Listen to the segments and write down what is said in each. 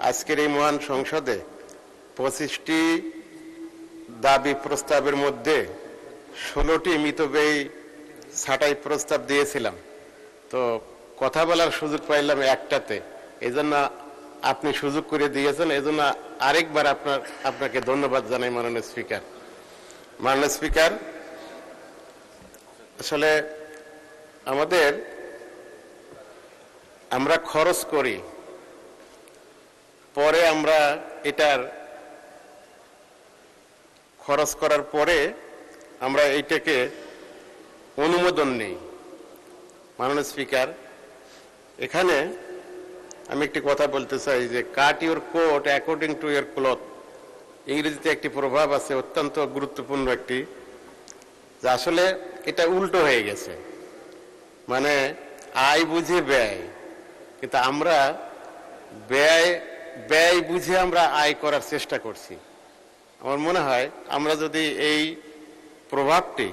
আজকের এই মহান সংসদে 25টি দাবি প্রস্তাবের মধ্যে 16টি মিতব্যয়ী ছাঁটাই প্রস্তাব দিয়েছিলাম। তো কথা বলার সুযোগ পাইলাম একটাতে, এই জন্য আপনি সুযোগ করে দিয়েছেন, এই জন্য আরেকবার আপনাকে ধন্যবাদ জানাই মাননীয় স্পিকার। মাননীয় স্পিকার, আসলে আমরা খরচ করি, পরে আমরা এটার খরচ করার পরে আমরা এইটাকে অনুমোদন নেই। মাননীয় স্পিকার, এখানে আমি একটি কথা বলতে চাই যে cut your coat according to your cloth, ইংরেজিতে একটি প্রভাব আছে, অত্যন্ত গুরুত্বপূর্ণ একটি, যে আসলে এটা উল্টো হয়ে গেছে, মানে আয় বুঝে ব্যয়, কিন্তু আমরা ব্যয় বুঝে আমরা আয় করার চেষ্টা করছি। আমার মনে হয় আমরা যদি এই প্রভাবটি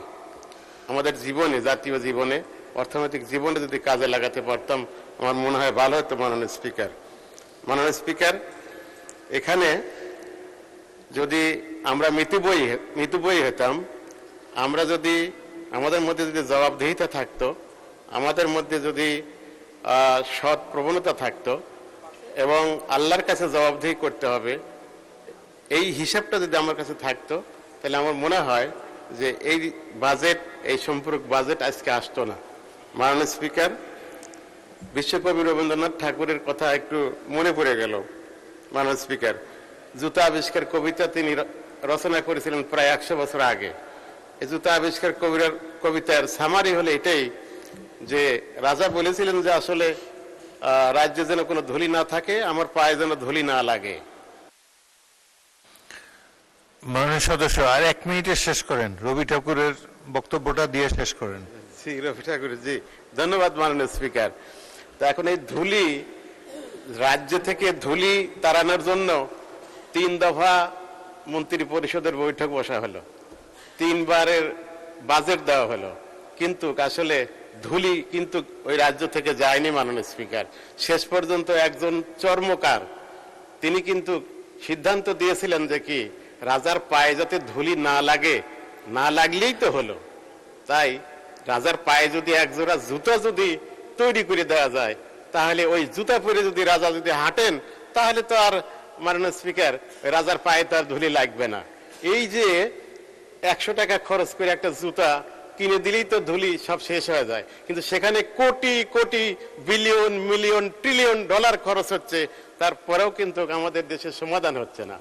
আমাদের জীবনে, জাতীয় জীবনে, অর্থনৈতিক জীবনে যদি কাজে লাগাতে পারতাম, আমার মনে হয় ভালো হতো। মাননীয় স্পিকার, এখানে যদি আমরা মিতব্যয়ী হতাম, আমরা যদি আমাদের মধ্যে যদি জবাবদিহিতা থাকতো, আমাদের মধ্যে যদি সৎ প্রবণতা থাকতো এবং আল্লাহর কাছে জবাবদিহি করতে হবে, এই হিসাবটা যদি আমার কাছে থাকতো, তাহলে আমার মনে হয় যে এই সম্পর্ক বাজেট আজকে আসতো না। মাননীয় স্পিকার, বিশ্বকবি রবীন্দ্রনাথ ঠাকুরের কথা একটু মনে পড়ে গেল। মাননীয় স্পিকার, জুতা আবিষ্কার কবিতা তিনি রচনা করেছিলেন প্রায় 100 বছর আগে। এই জুতা আবিষ্কার কবিতার সামারি হলে এটাই যে রাজা বলেছিলেন যে আসলে রাজ্যে যেন কোনো ধুলি না থাকে, আমার পায়ে যেন ধুলি না লাগে। মাননীয় সদস্য, আর 1 মিনিটে শেষ করেন, রবি ঠাকুরের বক্তব্যটা দিয়ে শেষ করেন। রবি ঠাকুর জি, ধন্যবাদ মাননীয় স্পিকার। তো এখন এই ধুলি, রাজ্য থেকে ধুলি তাড়ানোর জন্য 3 দফা মন্ত্রী পরিষদের বৈঠক বসা হলো, 3 বারের বাজেট দেওয়া হলো, কিন্তু আসলে ধুলি কিন্তু ওই রাজ্য থেকে যায়নি। মাননীয় স্পিকার, শেষ পর্যন্ত একজন চর্মকার তিনি কিন্তু সিদ্ধান্ত দিয়েছিলেন যে কি রাজার পায়ে যাতে ধুলি না লাগে, না লাগলেই তো হলো, তাই রাজার পায়ে যদি একজোড়া জুতা যদি তৈরি করে দেওয়া যায়, তাহলে ওই জুতা পরে যদি রাজা যদি হাঁটেন, তাহলে তো আর মাননীয় স্পিকার রাজার পায়ে তো আর ধুলি লাগবে না। এই যে 100 টাকা খরচ করে একটা জুতা কিনে দিলেই তো ধুলি সব শেষ হয়ে যায়, কিন্তু সেখানে crore crore billion million trillion dollar খরচ হচ্ছে, তারপরেও কিন্তু আমাদের দেশে সমাধান হচ্ছে না।